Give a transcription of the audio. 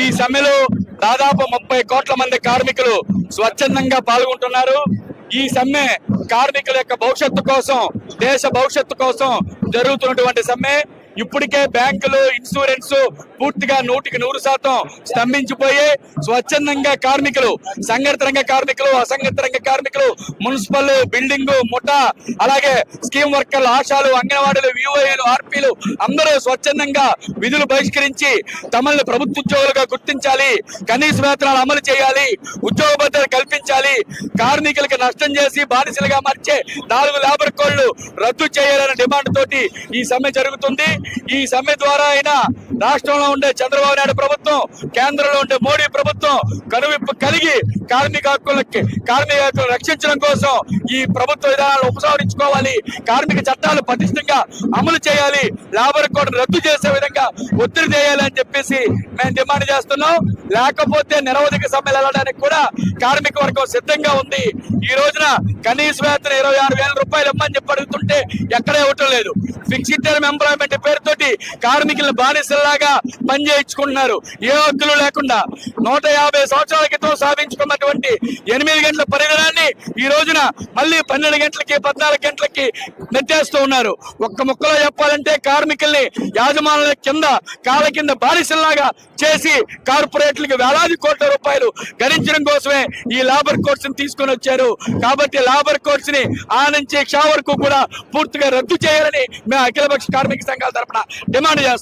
ఈ సమ్మెలో దాదాపు 30 కోట్ల మంది కార్మికులు స్వచ్ఛందంగా పాల్గొంటున్నారు. ఈ సమ్మె కార్మికుల యొక్క భవిష్యత్తు కోసం, దేశ భవిష్యత్తు కోసం జరుగుతున్నటువంటి సమ్మె. ఇప్పటికే బ్యాంకులు, ఇన్సూరెన్స్ పూర్తిగా 100% స్తంభించిపోయి స్వచ్ఛందంగా కార్మికులు, సంఘటిత రంగ కార్మికులు, అసంఘటిత రంగ కార్మికులు, మున్సిపల్, బిల్డింగ్, ముఠా, అలాగే స్కీమ్ వర్కర్లు, ఆశాలు, అంగన్వాడీలు, విఓఏలు, ఆర్పీలు అందరూ స్వచ్ఛందంగా విధులు బహిష్కరించి తమల్ని ప్రభుత్వ ఉద్యోగులుగా గుర్తించాలి, కనీస వేతనాలు అమలు చేయాలి, ఉద్యోగ భద్రత కల్పించాలి, కార్మికులకు నష్టం చేసి బానిసలుగా మార్చే 4 లేబర్ కోడ్లు రద్దు చేయాలనే డిమాండ్ తోటి ఈ సమ్మె జరుగుతుంది. ఈ సమ్మె ద్వారా అయినా రాష్ట్రంలో ఉండే చంద్రబాబు నాయుడు ప్రభుత్వం, కేంద్రంలో ఉండే మోడీ ప్రభుత్వం కనువిప్పు కలిగి కార్మిక హక్కులను రక్షించడం కోసం ఈ ప్రభుత్వ విధానాలు ఉపసంహరించుకోవాలి, కార్మిక చట్టాలు పటిష్టంగా అమలు చేయాలి, లేబర్ కోడ్ రద్దు చేసే విధంగా ఒత్తిడి చేయాలి అని చెప్పేసి మేము డిమాండ్ చేస్తున్నాం. లేకపోతే నిరవధిక సమ్మెలు వెళ్ళడానికి కూడా కార్మిక వర్గం సిద్ధంగా ఉంది. ఈ రోజున కనీస వేతన 26,000 రూపాయలు ఇమ్మని చెప్పి అడుగుతుంటే ఎక్కడ ఇవ్వటం లేదు. ఫిక్స్డ్ టర్మ్ ఎంప్లాయ్మెంట్ పేరుతోటి కార్మికులను బానిసల్లాగా పనిచేయించుకుంటున్నారు. ఏ హక్కులు లేకుండా 150 సంవత్సరాల క్రితం సాధించుకున్నటువంటి 8 గంటల పరిగణాన్ని ఈ రోజున మళ్ళీ 12 గంటలకి, 14 గంటలకి నెట్టేస్తూ ఉన్నారు. ఒక్క ముక్కలో చెప్పాలంటే కార్మికుల్ని యాజమానుల కింద, కాళ్ళ కింద బానిసల్లాగా చేసి కార్పొరేట్లకు వేలాది కోట్ల రూపాయలు గడించడం కోసమే ఈ లేబర్ కోడ్స్ ని తీసుకొని వచ్చారు. కాబట్టి లేబర్ కోడ్స్ ని ఆ నుంచి క్షా వరకు కూడా పూర్తిగా రద్దు చేయాలని మేము అఖిలపక్ష కార్మిక సంఘాల తరఫున డిమాండ్ చేస్తాం.